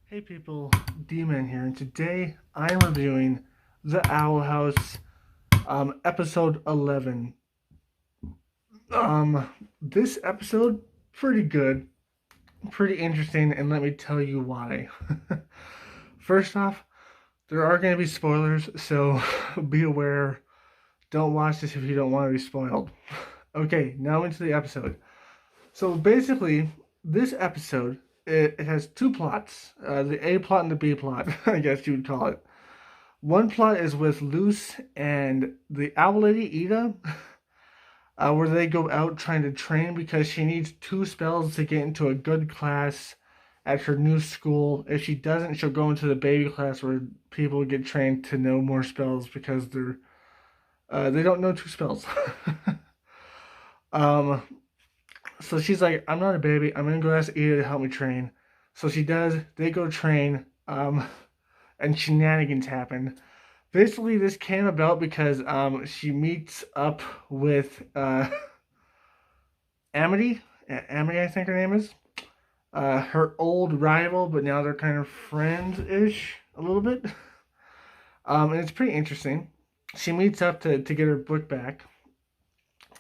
Hey people, D-Man here, and today I'm reviewing The Owl House, episode 11. Um, this episode, pretty good, pretty interesting, and let me tell you why. First off, there are going to be spoilers, so be aware. Don't watch this if you don't want to be spoiled. Okay, now into the episode. So basically, this episode, it has two plots, the A plot and the B plot, I guess you would call it. One plot is with Luce and the owl lady Ida, where they go out trying to train because she needs two spells to get into a good class at her new school. If she doesn't, she'll go into the baby class where people get trained to know more spells because they don't know two spells. um, so she's like, I'm not a baby. I'm gonna go ask Ida to help me train. So she does. They go train. And shenanigans happen. Basically, this came about because she meets up with Amity. Amity, I think her name is. Her old rival, but now they're kind of friends ish a little bit. And it's pretty interesting. She meets up to get her book back.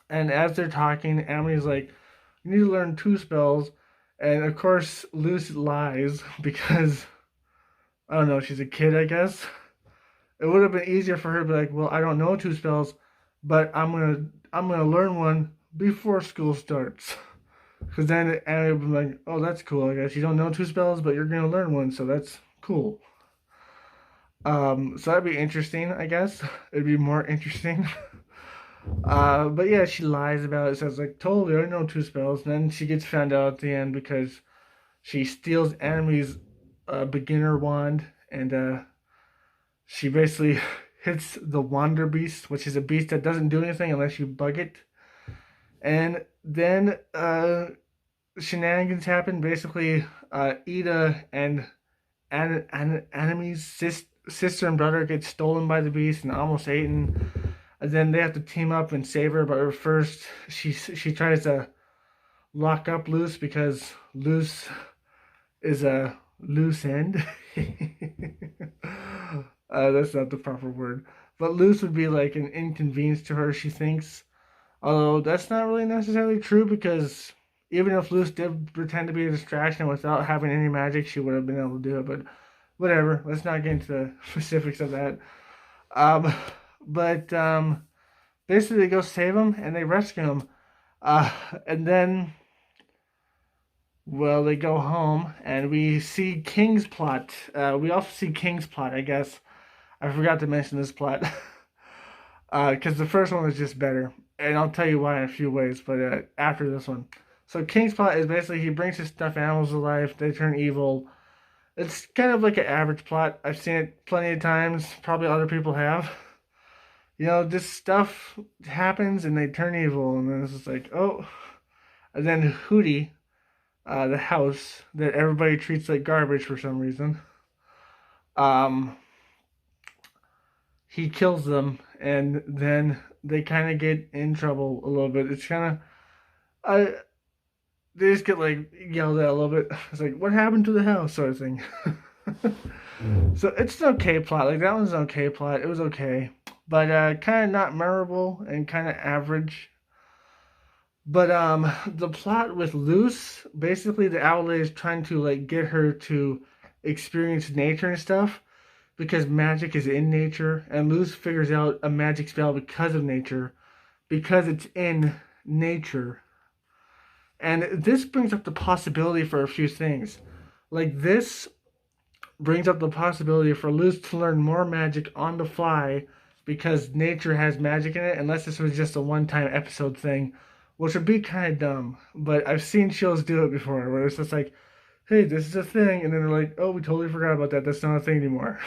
And as they're talking, Amity's like, you need to learn two spells. And of course, Luce lies because, I don't know, she's a kid, I guess. It would have been easier for her to be like, well, I don't know two spells, but I'm gonna learn one before school starts. Because then Annie would be like, oh, that's cool. I guess you don't know two spells, but you're gonna learn one, so that's cool. So that'd be interesting, I guess. It'd be more interesting. But yeah, she lies about it. Says like, totally, I know two spells. And then she gets found out at the end because she steals Enemy's beginner wand, and she basically hits the Wander Beast, which is a beast that doesn't do anything unless you bug it. And then shenanigans happen. Basically, Ida and Enemy's sister and brother get stolen by the beast and almost eaten. And then they have to team up and save her. But first, she tries to lock up Luce because Luce is a loose end. That's not the proper word. But Luce would be like an inconvenience to her, she thinks. Although that's not really necessarily true because even if Luce did pretend to be a distraction without having any magic, she would have been able to do it. But whatever, let's not get into the specifics of that. Um, but basically, they go save him and they rescue him. And then, well, they go home and we see King's plot. We also see King's plot, I guess. I forgot to mention this plot. Because the first one was just better. And I'll tell you why in a few ways, but after this one. So King's plot is basically he brings his stuffed animals to life, they turn evil. It's kind of like an average plot. I've seen it plenty of times. Probably other people have. This stuff happens and they turn evil, and then it's just like, oh. And then Hootie, the house that everybody treats like garbage for some reason, um, he kills them, and then they kind of get in trouble a little bit. It's kind of, I they just get like yelled at a little bit. It's like, what happened to the house, sort of thing. So it's an okay plot. Like that one's an okay plot. It was okay, but kind of not memorable and kind of average. But the plot with Luce, basically the owl is trying to like get her to experience nature and stuff because magic is in nature, and Luce figures out a magic spell because of nature, because it's in nature. And this brings up the possibility for a few things. Like this brings up the possibility for Luce to learn more magic on the fly because nature has magic in it, unless this was just a one-time episode thing, which would be kind of dumb. But I've seen shows do it before, where it's just like, hey, this is a thing, and then they're like, oh, we totally forgot about that. That's not a thing anymore.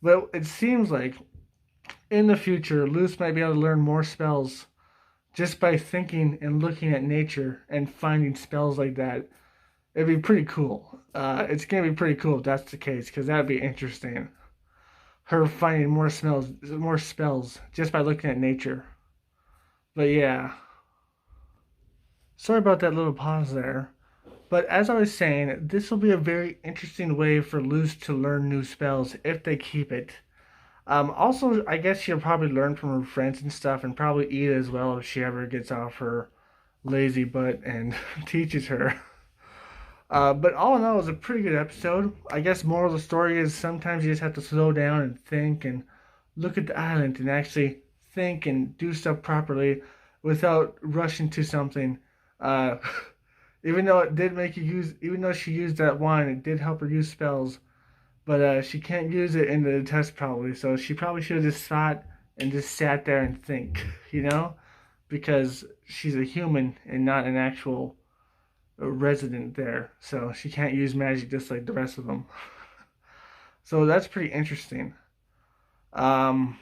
But it seems like in the future, Luce might be able to learn more spells just by thinking and looking at nature and finding spells like that. It'd be pretty cool. It's gonna be pretty cool if that's the case, because that'd be interesting. Her finding more spells just by looking at nature. But yeah, sorry about that little pause there. But as I was saying, this will be a very interesting way for Luz to learn new spells if they keep it. Also, I guess she'll probably learn from her friends and stuff, and probably eat as well if she ever gets off her lazy butt and teaches her. But all in all, it was a pretty good episode. I guess moral of the story is sometimes you just have to slow down and think and look at the island and actually think and do stuff properly without rushing to something. Uh, even though it did make you use, even though she used that wine, it did help her use spells. But she can't use it in the test probably, so she probably should have just thought and just sat there and think, because she's a human and not an actual resident there, so she can't use magic just like the rest of them. So that's pretty interesting. Um,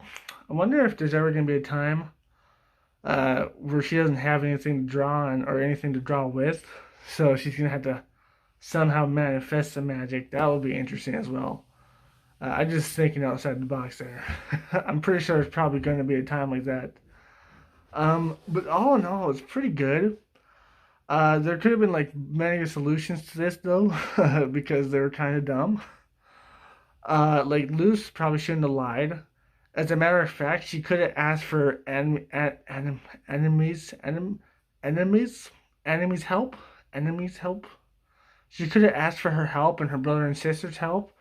I wonder if there's ever going to be a time where she doesn't have anything to draw on or anything to draw with, so she's going to have to somehow manifest the magic. That would be interesting as well. I'm just thinking outside the box there. I'm pretty sure there's probably going to be a time like that. But all in all, it's pretty good. There could have been like many solutions to this though, because they were kind of dumb. Like Luz probably shouldn't have lied. As a matter of fact, she could have asked for enemies help. Enemies help. She could have asked for her help and her brother and sister's help.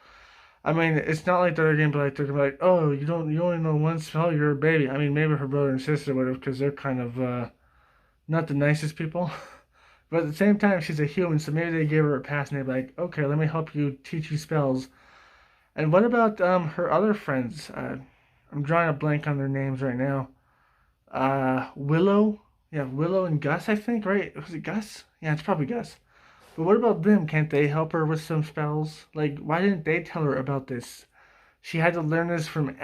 I mean, it's not like they're gonna be like, oh, you only know one spell, you're a baby. I mean, maybe her brother and sister would have, because they're kind of not the nicest people. But at the same time, she's a human, so maybe they gave her a pass and they're like, okay, let me help you teach you spells. And what about her other friends? I'm drawing a blank on their names right now. Willow? Yeah, Willow and Gus, I think, right? Was it Gus? Yeah, it's probably Gus. But what about them? Can't they help her with some spells? Like, why didn't they tell her about this? She had to learn this from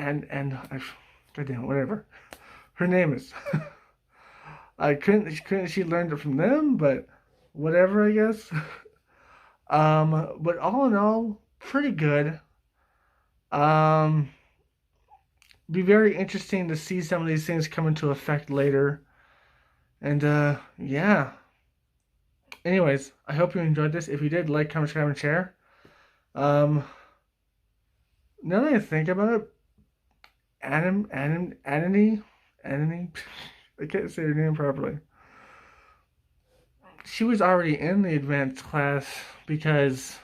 goddamn, whatever her name is. I couldn't she learned it from them, but whatever, I guess. But all in all, pretty good. Um, be very interesting to see some of these things come into effect later. And yeah. Anyways, I hope you enjoyed this. If you did, like, comment, subscribe, and share. Um, Now that I think about it, Anani, I can't say her name properly. She was already in the advanced class because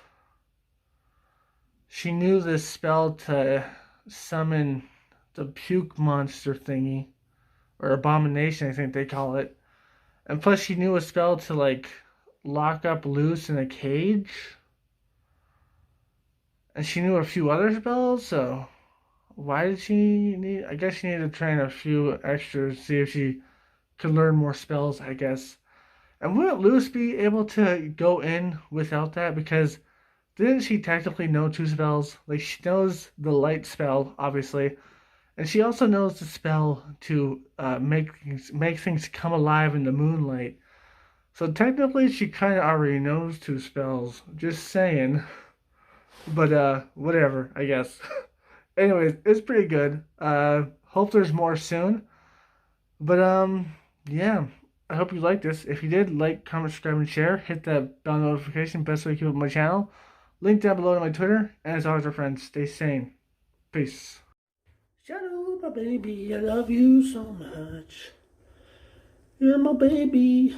she knew this spell to summon the puke monster thingy, or abomination, I think they call it. And plus, she knew a spell to like lock up Luz in a cage. And she knew a few other spells, so why did she need? I guess she needed to train a few extras to see if she could learn more spells, I guess. And wouldn't Luz be able to go in without that? Because didn't she technically know two spells? Like, she knows the light spell, obviously. And she also knows the spell to make things come alive in the moonlight. So technically, she kind of already knows two spells. Just saying. But whatever, I guess. Anyways, it's pretty good. Hope there's more soon. But yeah. I hope you liked this. If you did, like, comment, subscribe, and share. Hit that bell notification. Best way to keep up with my channel. Link down below to my Twitter. And as always, our friends, stay sane. Peace. Shadow, my baby, I love you so much. You're my baby.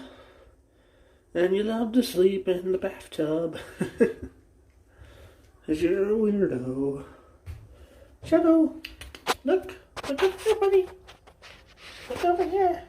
And you love to sleep in the bathtub. 'Cause you're a weirdo. Shadow, look over here, buddy. Look over here.